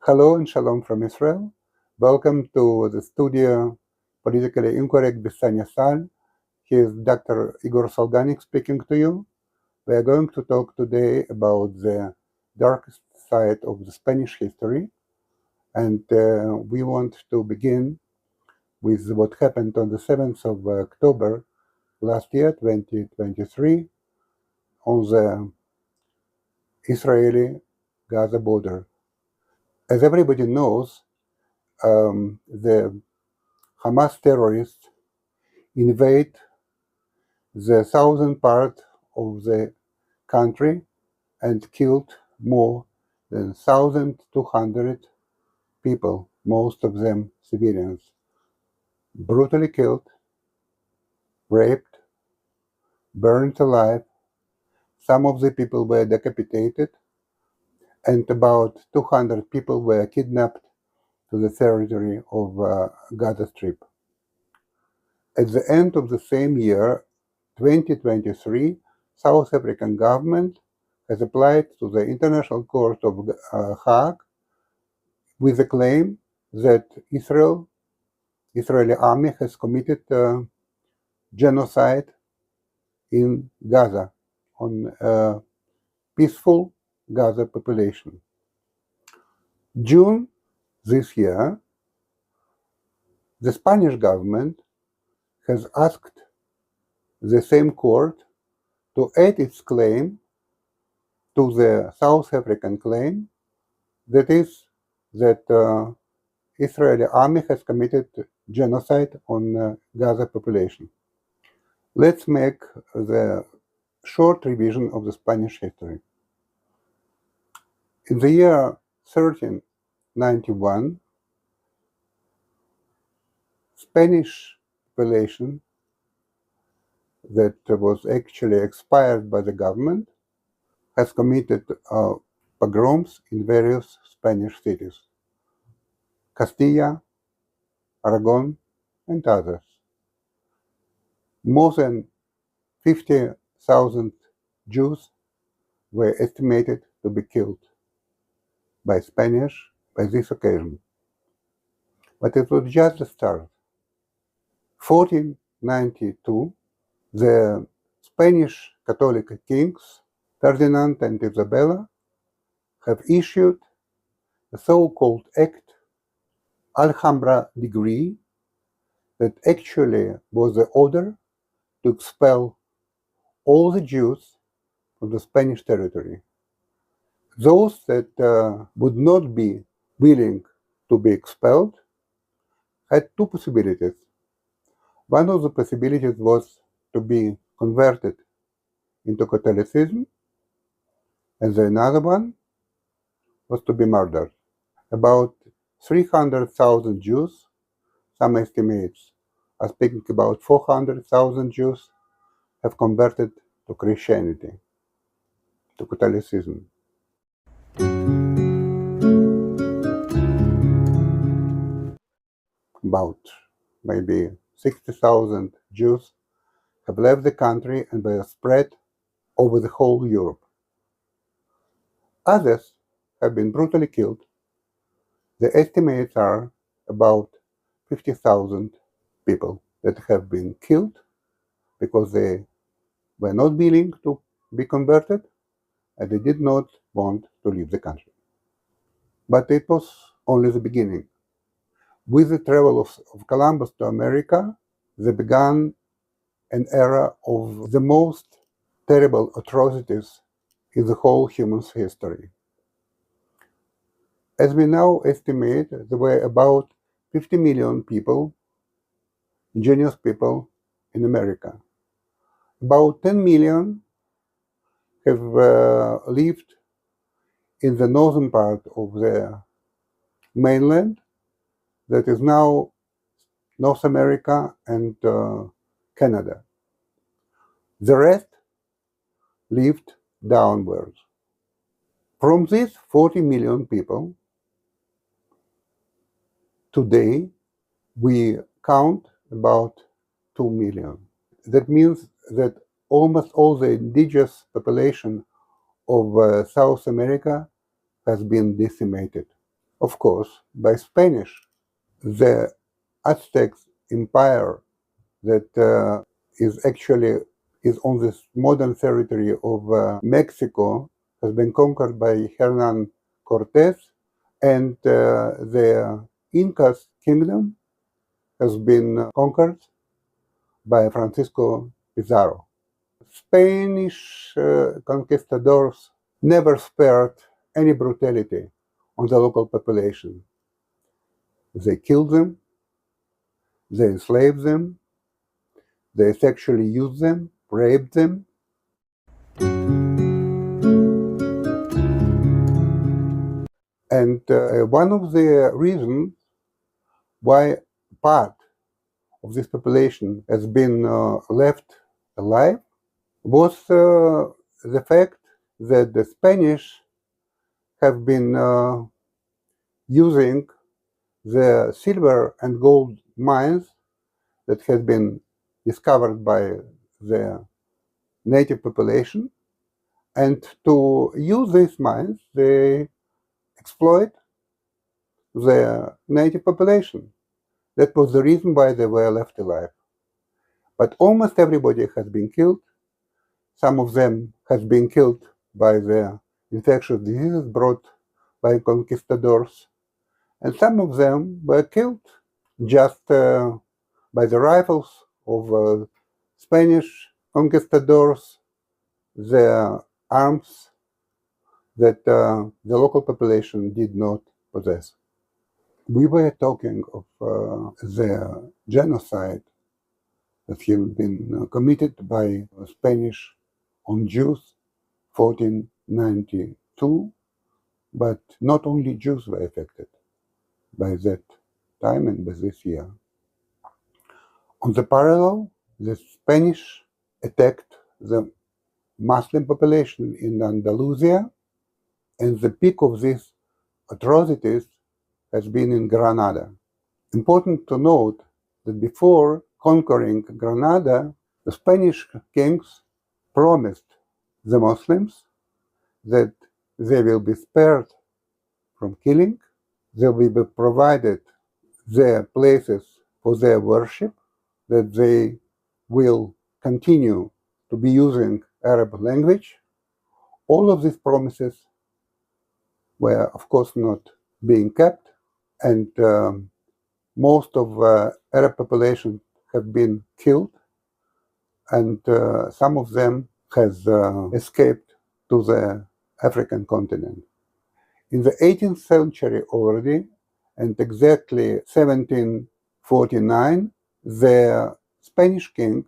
Hello and shalom from Israel. Welcome to the studio Politically Incorrect with Sanya Sal. Here's Dr. Igor Solganik speaking to you. We are going to talk today about the darkest side of the Spanish history, and we want to begin with what happened on the 7th of October last year, 2023, on the Israeli-Gaza border. As everybody knows, the Hamas terrorists invade the southern part of the country and killed more than 1,200 people, most of them civilians, brutally killed, raped, burned alive. Some of the people were decapitated, and about 200 people were kidnapped to the territory of Gaza Strip. At the end of the same year, 2023, South African government has applied to the International Court of Hague with the claim that Israeli army has committed genocide in Gaza on peaceful Gaza population. June this year, the Spanish government has asked the same court to add its claim to the South African claim, that is, that Israeli army has committed genocide on Gaza population. Let's make the short revision of the Spanish history. In the year 1391, Spanish population that was actually expired by the government has committed pogroms in various Spanish cities, Castilla, Aragon, and others. More than 50,000 Jews were estimated to be killed by Spanish by this occasion. But it was just the start. 1492, the Spanish Catholic kings, Ferdinand and Isabella, have issued a so-called Act, Alhambra Decree, that actually was the order to expel all the Jews from the Spanish territory. Those that would not be willing to be expelled had two possibilities. One of the possibilities was to be converted into Catholicism, and the another one was to be murdered. About 300,000 Jews, some estimates are speaking about 400,000 Jews, have converted to Christianity, to Catholicism. About maybe 60,000 Jews have left the country and were spread over the whole Europe. Others have been brutally killed. The estimates are about 50,000 people that have been killed because they were not willing to be converted and they did not want to leave the country. But it was only the beginning. With the travel of Columbus to America, there began an era of the most terrible atrocities in the whole human history. As we now estimate, there were about 50 million people, indigenous people, in America. About 10 million have lived in the northern part of the mainland, that is now North America and Canada. The rest lived downwards. From these 40 million people, today we count about 2 million. That means that almost all the indigenous population of South America has been decimated. of course, by Spanish. The Aztec Empire that is on this modern territory of Mexico has been conquered by Hernan Cortez, and the Incas kingdom has been conquered by Francisco Pizarro. Spanish conquistadors never spared any brutality on the local population. They killed them, they enslaved them, they sexually used them, raped them. And one of the reasons why part of this population has been left alive was the fact that the Spanish have been using the silver and gold mines that had been discovered by the native population. And to use these mines, they exploit the native population. That was the reason why they were left alive. But almost everybody has been killed. Some of them has been killed by the infectious diseases brought by conquistadors. And some of them were killed just by the rifles of Spanish conquistadors, the arms that the local population did not possess. We were talking of the genocide that had been committed by Spanish on Jews, 1492, but not only Jews were affected by that time and by this year. On the parallel, the Spanish attacked the Muslim population in Andalusia, and the peak of these atrocities has been in Granada. Important to note that before conquering Granada, the Spanish kings promised the Muslims that they will be spared from killing, they will be provided their places for their worship, that they will continue to be using Arab language. All of these promises were, of course, not being kept, and most of Arab population have been killed, and some of them has escaped to the African continent. In the 18th century already, and exactly 1749, the Spanish king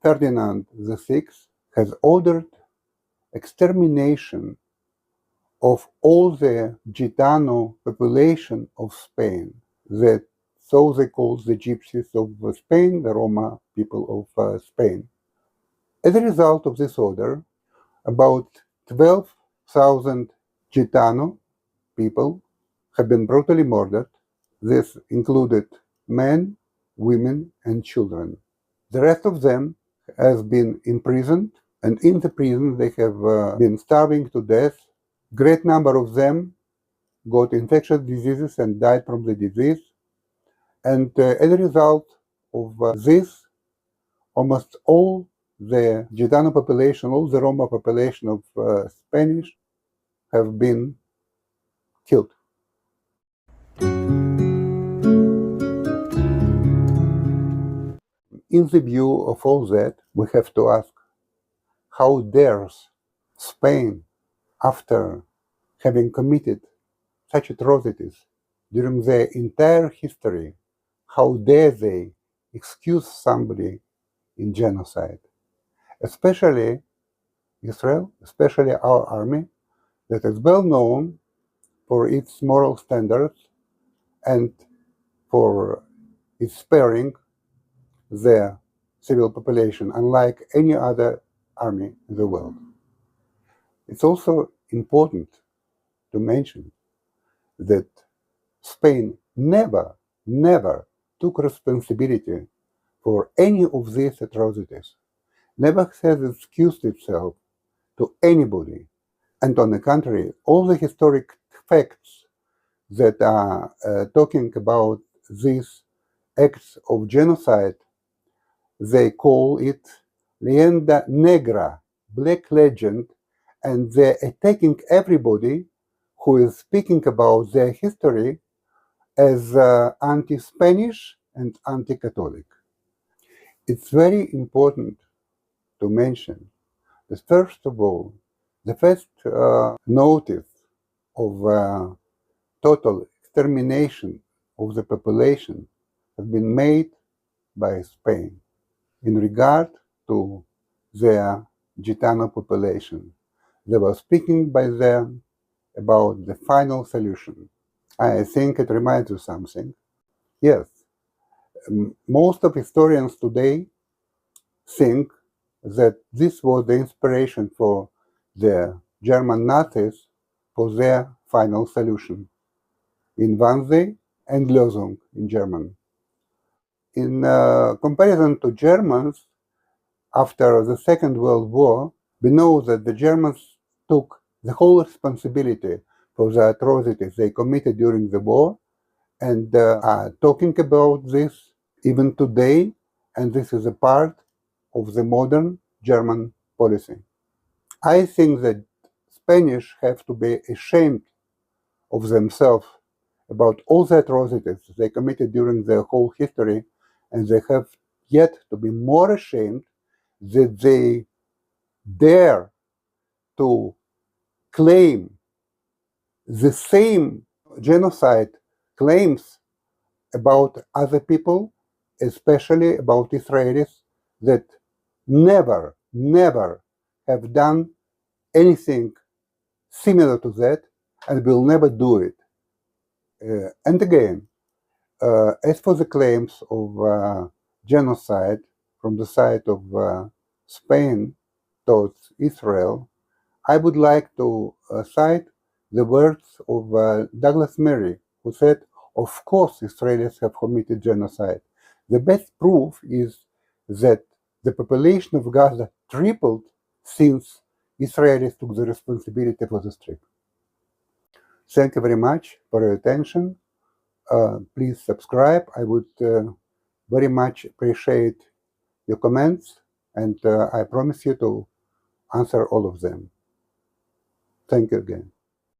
Ferdinand VI has ordered extermination of all the Gitano population of Spain, that so they call the Gypsies of Spain, the Roma people of Spain. As a result of this order, about 12,000 Gitano people have been brutally murdered. This included men, women, and children. The rest of them has been imprisoned, and in the prison they have been starving to death. Great number of them got infectious diseases and died from the disease. And as a result of this, almost all the Gitano population, all the Roma population of Spanish have been killed. In the view of all that, we have to ask, how dares Spain, after having committed such atrocities during their entire history, how dare they excuse somebody in genocide? Especially Israel, especially our army, that is well known for its moral standards and for its sparing the civil population, unlike any other army in the world. It's also important to mention that Spain never took responsibility for any of these atrocities, never has excused itself to anybody. And on the contrary, all the historic facts that are talking about these acts of genocide, they call it Leyenda Negra, Black Legend, and they're attacking everybody who is speaking about their history as anti-Spanish and anti-Catholic. It's very important to mention that, first of all, the first notice of total extermination of the population has been made by Spain in regard to their Gitano population. They were speaking by them about the final solution. I think it reminds you something. Yes, most of historians today think that this was the inspiration for the German Nazis for their final solution in Wannsee and Lösung in German. In comparison to Germans, after the Second World War, we know that the Germans took the whole responsibility for the atrocities they committed during the war and are talking about this even today, and this is a part of the modern German policy. I think that Spanish have to be ashamed of themselves about all the atrocities they committed during their whole history, and they have yet to be more ashamed that they dare to claim the same genocide claims about other people, especially about Israelis that never have done anything similar to that and will never do it. And again, as for the claims of genocide from the side of Spain towards Israel, I would like to cite the words of Douglas Murray, who said, "Of course, Israelis have committed genocide. The best proof is that the population of Gaza tripled since Israelis took the responsibility for the strip." Thank you very much for your attention. Please subscribe. I would very much appreciate your comments, and I promise you to answer all of them. Thank you again.